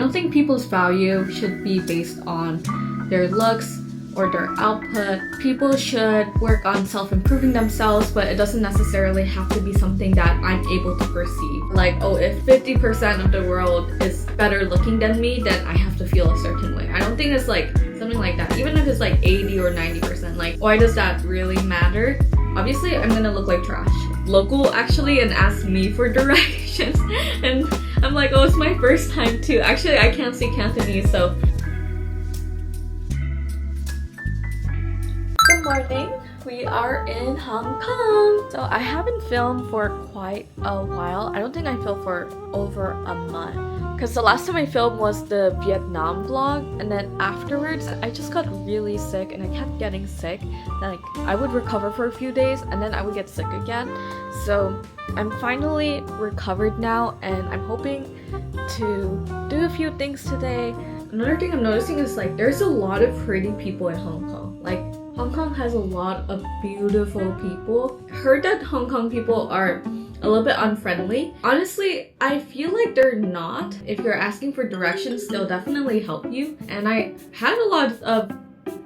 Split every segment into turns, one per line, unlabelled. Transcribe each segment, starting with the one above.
don't think people's value should be based on their looks or their output. People should work on self-improving themselves, but it doesn't necessarily have to be something that I'm able to perceive. Like, oh, if 50% of the world is better looking than me, then I have to feel a certain way. I don't think it's like something like that. Even if it's like 80 or 90%, like, why does that really matter? Obviously, I'm gonna look like trash. Local actually and asked me for directions, and I'm like, oh, it's my first time too. Actually, I can't speak Cantonese, so. Good morning. We are in Hong Kong. So I haven't filmed for quite a while. I don't think I filmed for over a month. Because the last time I filmed was the Vietnam vlog, and then afterwards I just got really sick and I kept getting sick. Like, I would recover for a few days and then I would get sick again. So I'm finally recovered now and I'm hoping to do a few things today. Another thing I'm noticing is like there's a lot of pretty people in Hong Kong. Like, Hong Kong has a lot of beautiful people. Heard that Hong Kong people are a little bit unfriendly. Honestly, I feel like they're not. If you're asking for directions, they'll definitely help you. And I had a lot of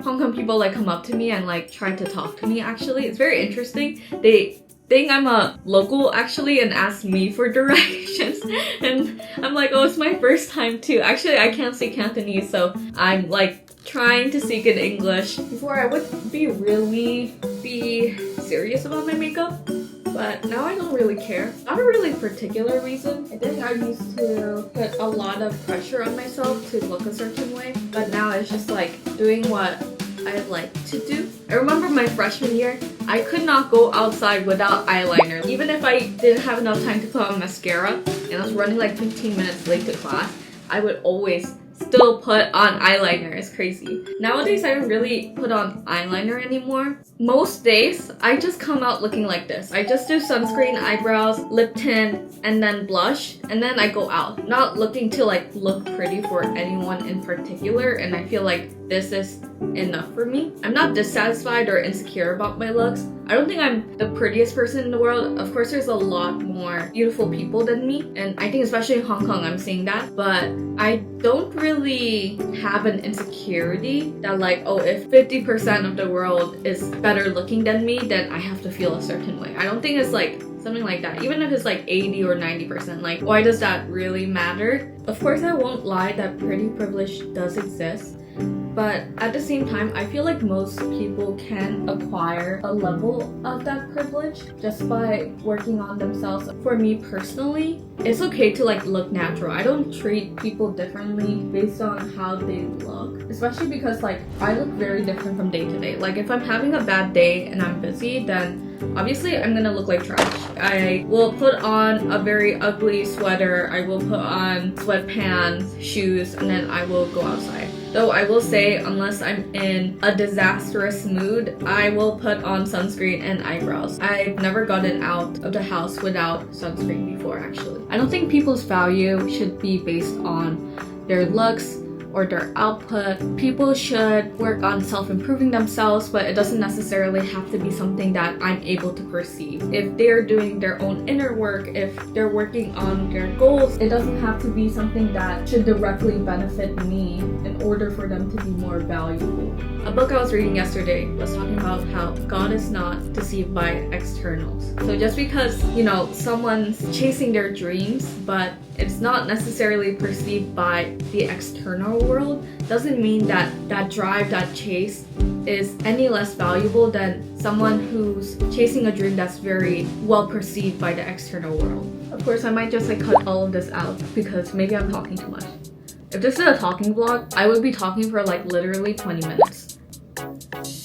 Hong Kong people like come up to me and like try to talk to me actually. It's very interesting. They think I'm a local actually and ask me for directions. And I'm like, oh, it's my first time too. Actually, I can't speak Cantonese, so I'm like trying to speak in English. Before I would really be serious about my makeup, but now I don't really care. Not a really particular reason. I think I used to put a lot of pressure on myself to look a certain way, but now it's just like doing what I like to do. I remember my freshman year, I could not go outside without eyeliner. Even if I didn't have enough time to put on mascara and I was running like 15 minutes late to class, I would always still put on eyeliner. It's crazy. Nowadays, I don't really put on eyeliner anymore. Most days, I just come out looking like this. I just do sunscreen, eyebrows, lip tint, and then blush, and then I go out. Not looking to like look pretty for anyone in particular, and I feel like this is enough for me. I'm not dissatisfied or insecure about my looks. I don't think I'm the prettiest person in the world. Of course, there's a lot more beautiful people than me, and I think especially in Hong Kong, I'm seeing that. But I don't really have an insecurity that like, oh, if 50% of the world is better looking than me, then I have to feel a certain way. I don't think it's like something like that. Even if it's like 80 or 90%, like, why does that really matter? Of course, I won't lie that pretty privilege does exist. But at the same time, I feel like most people can acquire a level of that privilege just by working on themselves. For me personally, it's okay to like look natural. I don't treat people differently based on how they look. Especially because like I look very different from day to day. Like if I'm having a bad day and I'm busy, then obviously I'm gonna look like trash. I will put on a very ugly sweater, I will put on sweatpants, shoes, and then I will go outside. Though I will say, unless I'm in a disastrous mood, I will put on sunscreen and eyebrows. I've never gotten out of the house without sunscreen before, actually. I don't think people's value should be based on their looks or their output. People should work on self-improving themselves, but it doesn't necessarily have to be something that I'm able to perceive. If they're doing their own inner work, if they're working on their goals, it doesn't have to be something that should directly benefit me in order for them to be more valuable. A book I was reading yesterday was talking about how God is not deceived by externals. So just because, you know, someone's chasing their dreams, but it's not necessarily perceived by the external world, doesn't mean that that drive, that chase is any less valuable than someone who's chasing a dream that's very well perceived by the external world. Of course, I might just like cut all of this out because maybe I'm talking too much. If this is a talking vlog, I would be talking for like literally 20 minutes.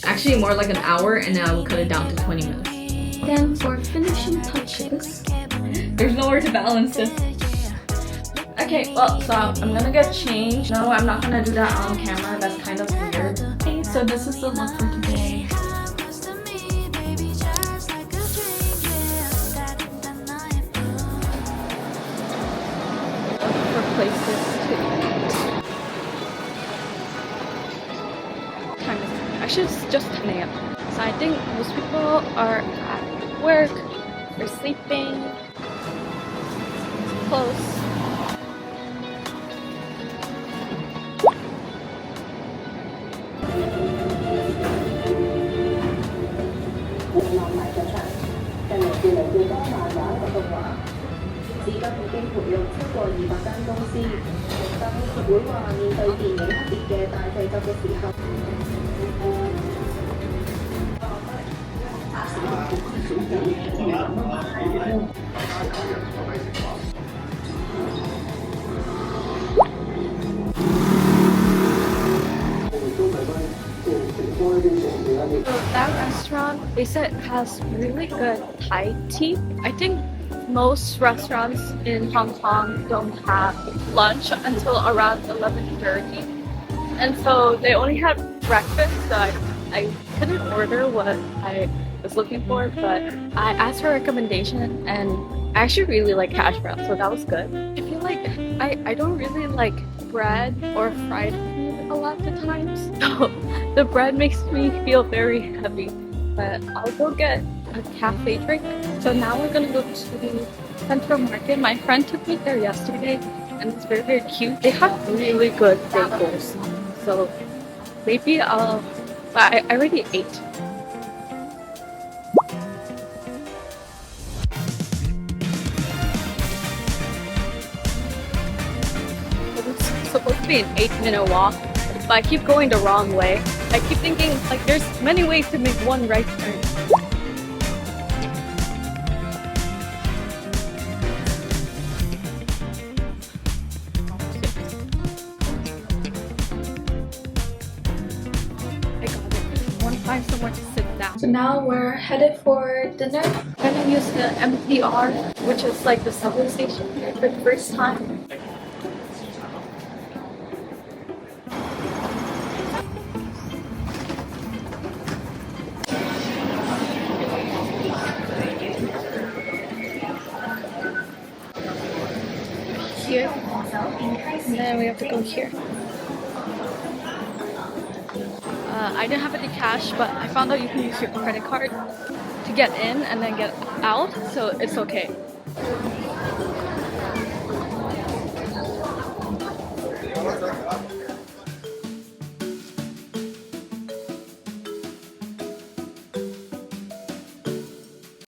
Actually more like an hour, and then I will cut it down to 20 minutes. Then for finishing touches, there's nowhere to balance this. Okay, well, so I'm gonna get changed. No, I'm not gonna do that on camera. That's kind of weird. Okay, so this is the look for today. For places to eat. Time is actually it's just 10 a.m. So I think most people are at work, they're sleeping, close.
至今已經培育超過200間公司。但佢會話面對電影級別嘅大製作嘅時候，So
that restaurant, they said has really good Thai tea. I think most restaurants in Hong Kong don't have lunch until around 11:30, and so they only had breakfast. So I couldn't order what I was looking for, but I asked for a recommendation, and I actually really like hash brown, so that was good. I feel like I don't really like bread or fried food a lot of the times, so the bread makes me feel very heavy. But I'll go get a cafe drink. So now we're gonna go to Central Market. My friend took me there yesterday, and it's very, very cute. They have really good bagels, so maybe I'll. But I already ate. It's supposed to be an 8-minute walk, but I keep going the wrong way. I keep thinking like there's many ways to make one right turn. I got it. I want to find somewhere to sit down. So now we're headed for dinner. I'm gonna use the MTR, which is like the subway station for the first time. Here, and then we have to go here. I didn't have any cash, but I found out you can use your credit card to get in and then get out, so it's okay.